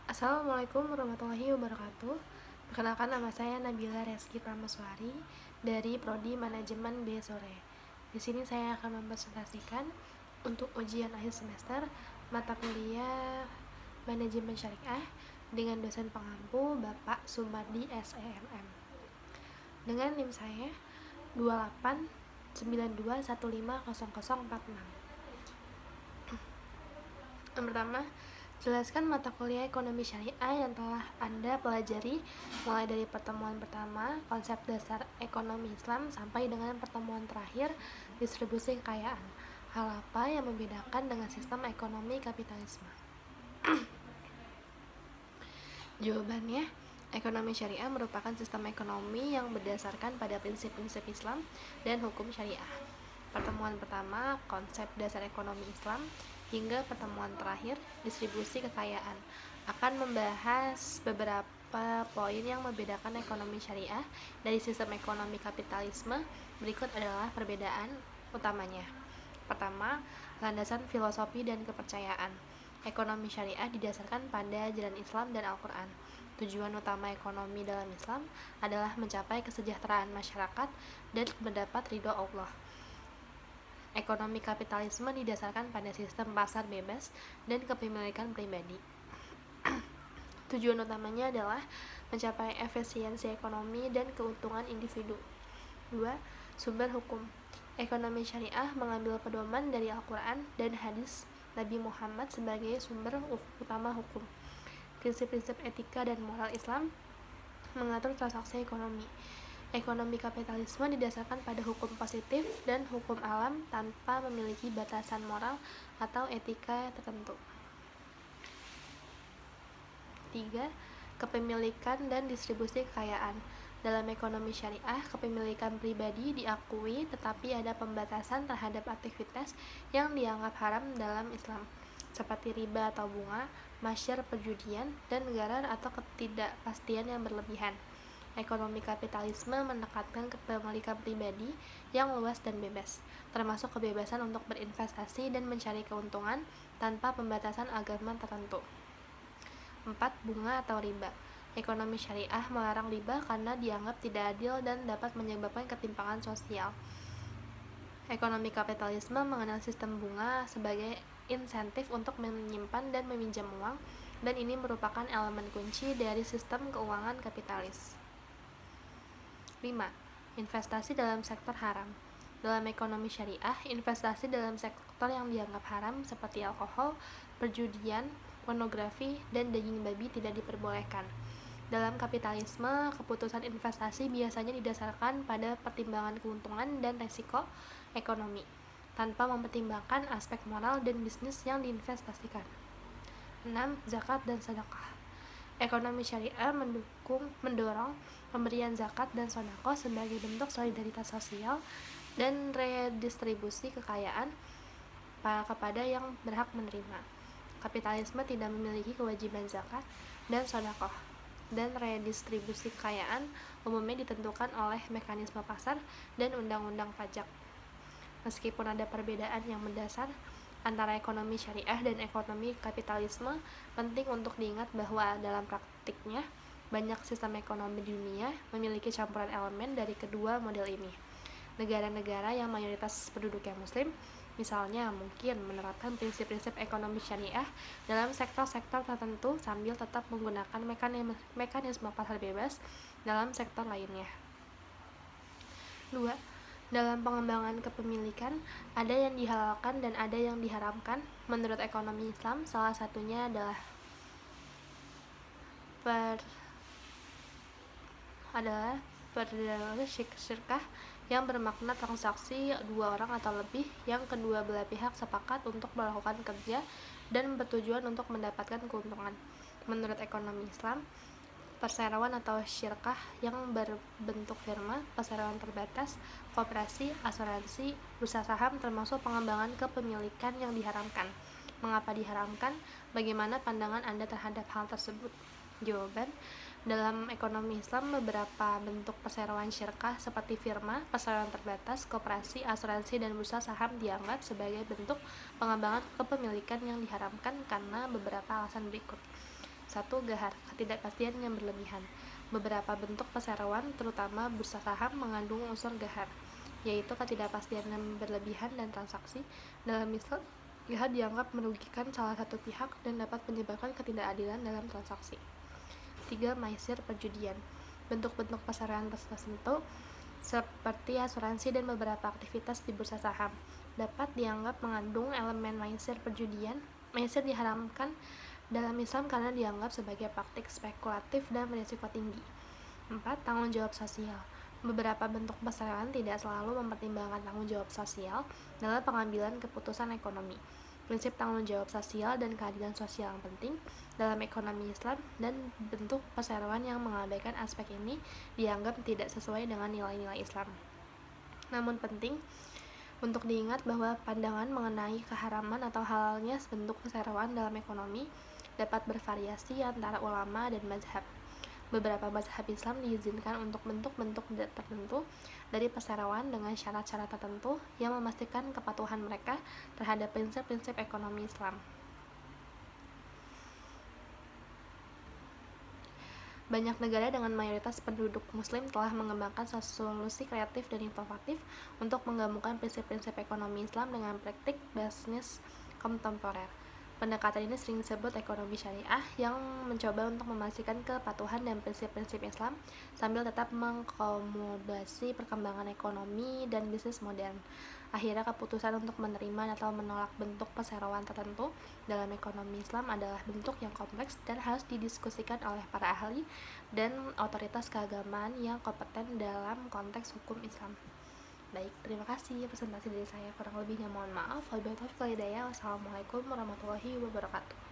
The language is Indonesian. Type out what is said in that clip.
Assalamualaikum warahmatullahi wabarakatuh. Perkenalkan, nama saya Nabila Reski Pramaswari dari Prodi Manajemen B Sore. Di sini saya akan mempresentasikan untuk ujian akhir semester mata kuliah Manajemen Syariah dengan dosen pengampu Bapak Sumardi SEMM. Dengan NIM saya 2892150046. Yang pertama, jelaskan mata kuliah ekonomi syariah yang telah Anda pelajari mulai dari pertemuan pertama, konsep dasar ekonomi Islam, sampai dengan pertemuan terakhir, distribusi kekayaan. Hal apa yang membedakan dengan sistem ekonomi kapitalisme? Jawabannya, ekonomi syariah merupakan sistem ekonomi yang berdasarkan pada prinsip-prinsip Islam dan hukum syariah. Pertemuan pertama, konsep dasar ekonomi Islam, hingga pertemuan terakhir, distribusi kekayaan, akan membahas beberapa poin yang membedakan ekonomi syariah dari sistem ekonomi kapitalisme. Berikut adalah perbedaan utamanya. Pertama, landasan filosofi dan kepercayaan. Ekonomi syariah didasarkan pada ajaran Islam dan Al-Quran. Tujuan utama ekonomi dalam Islam adalah mencapai kesejahteraan masyarakat dan mendapat ridho Allah. Ekonomi kapitalisme didasarkan pada sistem pasar bebas dan kepemilikan pribadi. Tujuan utamanya adalah mencapai efisiensi ekonomi dan keuntungan individu. 2. Sumber hukum. Ekonomi syariah mengambil pedoman dari Al-Quran dan hadis Nabi Muhammad sebagai sumber utama hukum. Prinsip-prinsip etika dan moral Islam mengatur transaksi ekonomi. Ekonomi kapitalisme didasarkan pada hukum positif dan hukum alam tanpa memiliki batasan moral atau etika tertentu. 3. Kepemilikan dan distribusi kekayaan. Dalam ekonomi syariah, kepemilikan pribadi diakui, tetapi ada pembatasan terhadap aktivitas yang dianggap haram dalam Islam, seperti riba atau bunga, masyar perjudian, dan gharar atau ketidakpastian yang berlebihan. Ekonomi kapitalisme menekankan kepemilikan pribadi yang luas dan bebas, termasuk kebebasan untuk berinvestasi dan mencari keuntungan tanpa pembatasan agama tertentu. 4. Bunga atau riba. Ekonomi syariah melarang riba karena dianggap tidak adil dan dapat menyebabkan ketimpangan sosial. Ekonomi kapitalisme mengenal sistem bunga sebagai insentif untuk menyimpan dan meminjam uang, dan ini merupakan elemen kunci dari sistem keuangan kapitalis. 5. Investasi dalam sektor haram. Dalam ekonomi syariah, investasi dalam sektor yang dianggap haram seperti alkohol, perjudian, pornografi, dan daging babi tidak diperbolehkan. Dalam kapitalisme, keputusan investasi biasanya didasarkan pada pertimbangan keuntungan dan risiko ekonomi, tanpa mempertimbangkan aspek moral dan bisnis yang diinvestasikan. 6. Zakat dan sedekah. Ekonomi syariah mendorong pemberian zakat dan sedekah sebagai bentuk solidaritas sosial dan redistribusi kekayaan kepada yang berhak menerima. Kapitalisme tidak memiliki kewajiban zakat dan sedekah, dan redistribusi kekayaan umumnya ditentukan oleh mekanisme pasar dan undang-undang pajak. Meskipun ada perbedaan yang mendasar antara ekonomi syariah dan ekonomi kapitalisme, penting untuk diingat bahwa dalam praktiknya banyak sistem ekonomi di dunia memiliki campuran elemen dari kedua model ini. Negara-negara yang mayoritas penduduknya muslim misalnya mungkin menerapkan prinsip-prinsip ekonomi syariah dalam sektor-sektor tertentu sambil tetap menggunakan mekanisme pasar bebas dalam sektor lainnya. 2. Dalam pengembangan kepemilikan, ada yang dihalalkan dan ada yang diharamkan. Menurut ekonomi Islam, salah satunya adalah perdagangan syirkah, yang bermakna transaksi dua orang atau lebih yang kedua belah pihak sepakat untuk melakukan kerja dan bertujuan untuk mendapatkan keuntungan. Menurut ekonomi Islam, perseroan atau syirkah yang berbentuk firma, perseroan terbatas, koperasi, asuransi, bursa saham termasuk pengembangan kepemilikan yang diharamkan. Mengapa diharamkan? Bagaimana pandangan Anda terhadap hal tersebut? Jawaban, dalam ekonomi Islam, beberapa bentuk perseroan syirkah seperti firma, perseroan terbatas, koperasi, asuransi, dan bursa saham dianggap sebagai bentuk pengembangan kepemilikan yang diharamkan karena beberapa alasan berikut. 1. Gahar, ketidakpastian yang berlebihan. Beberapa bentuk perseroan, terutama bursa saham, mengandung unsur gahar, yaitu ketidakpastian yang berlebihan dan transaksi. Dalam Islam, gahar dianggap merugikan salah satu pihak dan dapat menyebabkan ketidakadilan dalam transaksi. 3. Maisir, perjudian. Bentuk-bentuk perseroan tertentu seperti asuransi dan beberapa aktivitas di bursa saham dapat dianggap mengandung elemen maisir perjudian. Maisir diharamkan dalam Islam karena dianggap sebagai praktik spekulatif dan berisiko tinggi. 4. Tanggung jawab sosial. Beberapa bentuk perseroan tidak selalu mempertimbangkan tanggung jawab sosial dalam pengambilan keputusan ekonomi. Prinsip tanggung jawab sosial dan keadilan sosial yang penting dalam ekonomi Islam, dan bentuk perseroan yang mengabaikan aspek ini dianggap tidak sesuai dengan nilai-nilai Islam. Namun penting untuk diingat bahwa pandangan mengenai keharaman atau halalnya bentuk perseroan dalam ekonomi dapat bervariasi antara ulama dan mazhab. Beberapa mazhab Islam diizinkan untuk bentuk-bentuk tertentu dari perseroan dengan syarat-syarat tertentu yang memastikan kepatuhan mereka terhadap prinsip-prinsip ekonomi Islam. Banyak negara dengan mayoritas penduduk muslim telah mengembangkan solusi kreatif dan inovatif untuk menggabungkan prinsip-prinsip ekonomi Islam dengan praktik bisnis kontemporer. Pendekatan ini sering disebut ekonomi syariah, yang mencoba untuk memastikan kepatuhan dan prinsip-prinsip Islam sambil tetap mengakomodasi perkembangan ekonomi dan bisnis modern. Akhirnya, keputusan untuk menerima atau menolak bentuk perseroan tertentu dalam ekonomi Islam adalah bentuk yang kompleks dan harus didiskusikan oleh para ahli dan otoritas keagamaan yang kompeten dalam konteks hukum Islam. Baik, terima kasih presentasi dari saya. Kurang lebihnya mohon maaf. Wabillahi taufiq wal hidayah. Wassalamualaikum warahmatullahi wabarakatuh.